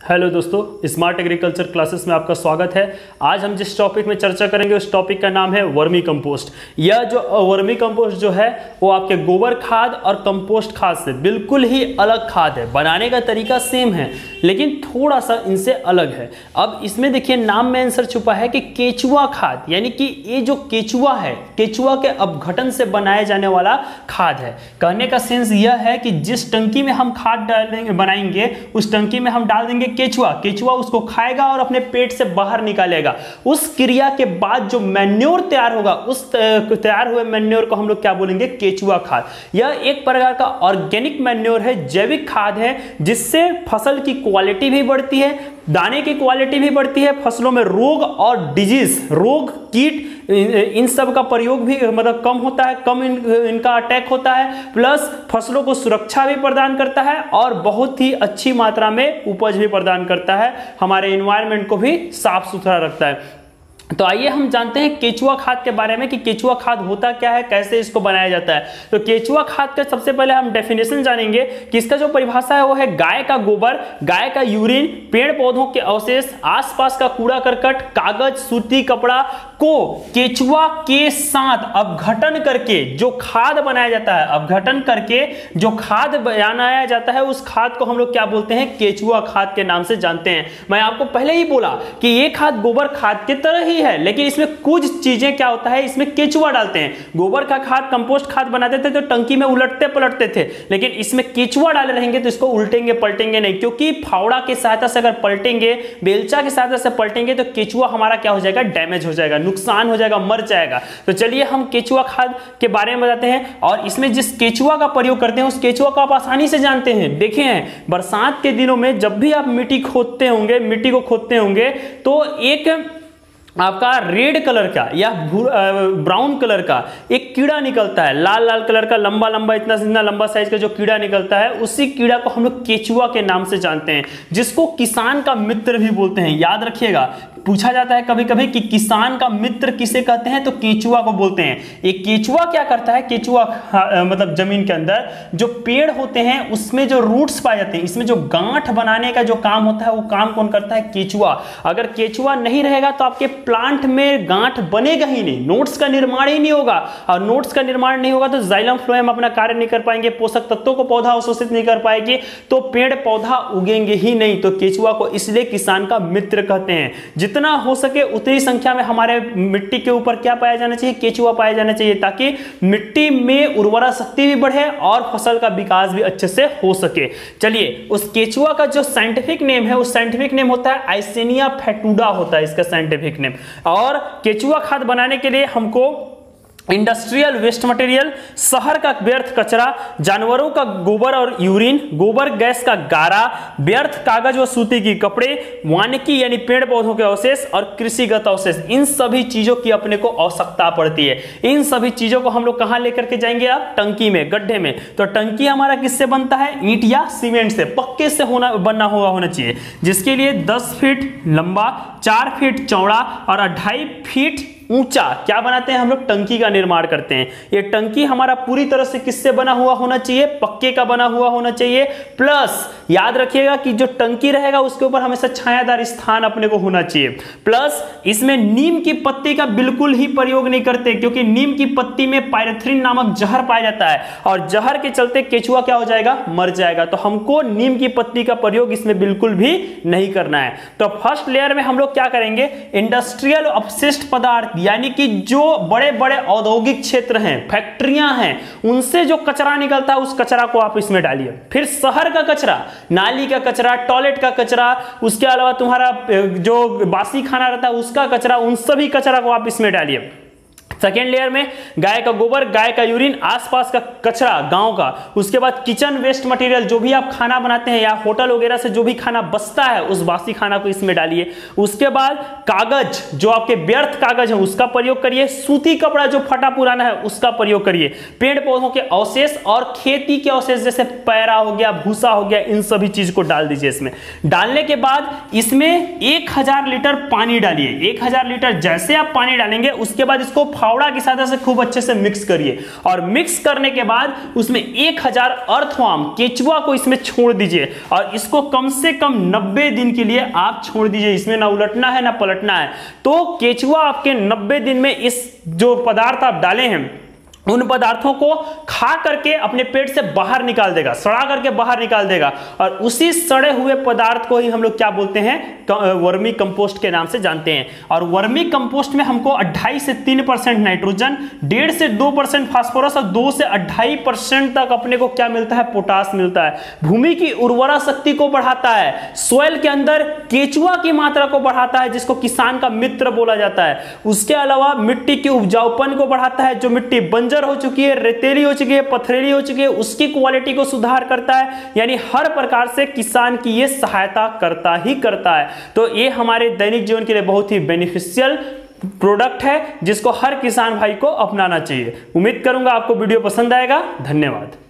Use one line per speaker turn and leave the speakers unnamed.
Hello दोस्तों, smart agriculture classes में आपका स्वागत है। आज हम जिस टॉपिक में चर्चा करेंगे उस टॉपिक का नाम है वर्मी कंपोस्ट। यह जो वर्मी कंपोस्ट जो है वो आपके गोबर खाद और कंपोस्ट खाद से बिल्कुल ही अलग खाद है। बनाने का तरीका सेम है लेकिन थोड़ा सा इनसे अलग है। अब इसमें देखिए नाम में आंसर छुपा है कि केचुआ खाद, यानी कि ये जो केचुआ है, केचुआ के अपघटन से बनाया जाने वाला खाद है। कहने का सेंस यह है कि जिस टंकी में हम खाद डालेंगे बनाएंगे उस टंकी में हम डाल देंगे केचुआ, केचुआ उसको खाएगा और अपने पेट से बाहर निकालेगा। उस क्रिया के बाद जो मैन्योर तैयार होगा, उस तैयार हुए मैन्योर को हम लोग क्या बोलेंगे? केचुआ खाद। यह एक प्रकार का ऑर्गेनिक मैन्योर है, जैविक खाद है, जिससे फसल की क्वालिटी भी बढ़ती है, दाने की क्वालिटी भी बढ़ती है, फसलों में रोग और डिजीज, रोग कीट इन सब का प्रयोग भी मतलब कम होता है, कम इनका अटैक होता है, प्लस फसलों को सुरक्षा भी प्रदान करता है और बहुत ही अच्छी मात्रा में उपज भी प्रदान करता है, हमारे एनवायरनमेंट को भी साफ सुथरा रखता है। तो आइए हम जानते हैं केचुआ खाद के बारे में कि केचुआ खाद होता क्या है, कैसे इसको बनाया जाता है। तो केचुआ खाद का सबसे पहले हम डेफिनेशन जानेंगे कि इसका जो परिभाषा है वो है गाय का गोबर, गाय का यूरिन, पेड़ पौधों के अवशेष, आसपास का कूड़ा करकट, कागज, सूती कपड़ा को केचुआ के साथ अपघटन करके जो खाद बनाया जाता है, अपघटन करके जो खाद बनाया जाता है उस खाद को हम लोग क्या बोलते हैं? केचुआ खाद के नाम से जानते हैं। मैं आपको पहले ही बोला कि ये खाद गोबर खाद की तरह ही है, लेकिन इसमें कुछ चीजें क्या होता है, इसमें केचुआ डालते हैं। गोबर का खाद कंपोस्ट खाद बनाते थे तो टंकी में उलटते पलटते थे, लेकिन इसमें केचुआ डाले रहेंगे तो इसको उल्टेंगे पलटेंगे नहीं, क्योंकि फावड़ा की सहायता से अगर पलटेंगे, बेलचा की सहायता से पलटेंगे तो केचुआ हमारा क्या हो जाएगा? डैमेज हो जाएगा, नुकसान हो जाएगा, मर जाएगा। तो चलिए हम केचुआ खाद के बारे में बताते हैं और इसमें जिस केचुआ का प्रयोग करते हैं उस केचुआ को आप आसानी से जानते हैं। देखें, बरसात के दिनों में जब भी आप मिट्टी खोदते होंगे, मिट्टी को खोदते होंगे तो एक आपका रेड कलर का या ब्राउन कलर का एक कीड़ा निकलता है, लाल लाल कलर का, लंबा लंबा, इतना लंबा साइज का जो कीड़ा निकलता है, उसी कीड़ा को हम लोग केचुआ के नाम से जानते हैं, जिसको किसान का मित्र भी बोलते हैं। याद रखिएगा, पूछा जाता है कभी कभी कि किसान का मित्र किसे कहते हैं, तो केचुआ को बोलते हैं। ये केचुआ क्या करता है? केचुआ मतलब जमीन के अंदर जो पेड़ होते हैं उसमें जो रूट्स पाए जाते हैं, इसमें जो गांठ बनाने का जो काम होता है वो काम कौन करता है? केचुआ। अगर केचुआ नहीं रहेगा तो आपके प्लांट में गांठ बनेगा ही नहीं, नोट्स का निर्माण ही नहीं होगा, और नोट्स का निर्माण नहीं होगा तो जाइलम फ्लोएम अपना कार्य नहीं कर पाएंगे, पोषक तत्वों को पौधा अवशोषित नहीं कर पाएगी, तो पेड़ पौधा उगेंगे ही नहीं। तो केचुआ को इसलिए किसान का मित्र कहते हैं। जितना हो सके उतनी संख्या में हमारे मिट्टी के ऊपर क्या पाया जाना चाहिए? केचुआ पाया जाना चाहिए, ताकि मिट्टी में उर्वरा शक्ति भी बढ़े और फसल का विकास भी अच्छे से हो सके। चलिए, उस केचुआ का जो साइंटिफिक नेम है, उस साइंटिफिक नेम होता है आइसेनिया फेटुडा होता है इसका साइंटिफिक नेम। और केचुआ खाद बनाने के लिए हमको इंडस्ट्रियल वेस्ट मटेरियल, शहर का व्यर्थ कचरा, जानवरों का गोबर और यूरिन, गोबर गैस का गारा, व्यर्थ कागज व सूती की कपड़े, वानिकी यानी पेड़ पौधों के अवशेष और कृषिगत अवशेष, इन सभी चीजों की अपने को आवश्यकता पड़ती है। इन सभी चीजों को हम लोग कहां लेकर के जाएंगे? आप टंकी में, गड्ढे में। तो टंकी हमारा किससे बनता है? ईंट या सीमेंट से, पक्के से बनना होना चाहिए, जिसके लिए 10 फीट लंबा, 4 फीट चौड़ा और 2.5 फीट ऊंचा क्या बनाते हैं हम लोग? टंकी का निर्माण करते हैं। ये टंकी हमारा पूरी तरह से किससे बना हुआ होना चाहिए? पक्के का बना हुआ होना चाहिए। प्लस याद रखिएगा कि जो टंकी रहेगा उसके ऊपर हमेशा छायादार स्थान अपने को होना चाहिए। प्लस इसमें नीम की पत्ती का बिल्कुल ही प्रयोग नहीं करते, क्योंकि नीम की पत्ती में पायरेथ्रिन नामक जहर पाया जाता है और जहर के चलते केचुआ क्या हो जाएगा? मर जाएगा। तो हमको नीम की पत्ती का प्रयोग इसमें बिल्कुल भी नहीं करना है। तो फर्स्ट लेयर में हम लोग क्या करेंगे? इंडस्ट्रियल अपशिष्ट पदार्थ, यानी कि जो बड़े बड़े औद्योगिक क्षेत्र हैं, फैक्ट्रियां हैं, उनसे जो कचरा निकलता है उस कचरा को आप इसमें डालिए। फिर शहर का कचरा, नाली का कचरा, टॉयलेट का कचरा, उसके अलावा तुम्हारा जो बासी खाना रहता है उसका कचरा, उन सभी कचरा को आप इसमें डालिए। सेकेंड लेयर में गाय का गोबर, गाय का यूरिन, आसपास का कचरा गांव का, उसके बाद किचन वेस्ट मटेरियल, जो भी आप खाना बनाते हैं या होटल वगैरह से जो भी खाना बचता है उस बासी खाना को इसमें डालिए। उसके बाद कागज, जो आपके व्यर्थ कागज है उसका प्रयोग करिए। सूती कपड़ा जो फटा पुराना है उसका प्रयोग करिए। पेड़ पौधों के अवशेष और खेती के अवशेष जैसे पैरा हो गया, भूसा हो गया, इन सभी चीज को डाल दीजिए इसमें। डालने के बाद इसमें 1000 लीटर पानी डालिए। 1000 लीटर जैसे आप पानी डालेंगे उसके बाद इसको फावड़ा की सहायता से खूब अच्छे से मिक्स करिए और मिक्स करने के बाद उसमें 1000 अर्थवर्म केचुआ को इसमें छोड़ दीजिए और इसको कम से कम 90 दिन के लिए आप छोड़ दीजिए। इसमें ना उलटना है ना पलटना है। तो केचुआ आपके 90 दिन में इस जो पदार्थ आप डाले हैं उन पदार्थों को खा करके अपने पेट से बाहर निकाल देगा, सड़ा करके बाहर निकाल देगा और उसी सड़े हुए पदार्थ को ही हम लोग क्या बोलते हैं, वर्मी कंपोस्ट के नाम से जानते हैं। और वर्मी कंपोस्ट में हमको 2.5 से 3% नाइट्रोजन, 1.5 से 2% फास्फोरस और 2 से 2.5% तक अपने को क्या मिलता है, पोटास मिलता है। भूमि की उर्वरा शक्ति को बढ़ाता है, सोयल के अंदर केचुआ की मात्रा को बढ़ाता है जिसको किसान का मित्र बोला जाता है। उसके अलावा मिट्टी के उपजाऊपन को बढ़ाता है, जो मिट्टी बंजर हो चुकी है, रेतीली हो चुकी है, पथरीली हो चुकी है, उसकी क्वालिटी को सुधार करता है। यानी हर प्रकार से किसान की ये सहायता करता ही करता है। तो ये हमारे दैनिक जीवन के लिए बहुत ही बेनिफिशियल प्रोडक्ट है जिसको हर किसान भाई को अपनाना चाहिए। उम्मीद करूंगा आपको वीडियो पसंद आएगा। धन्यवाद।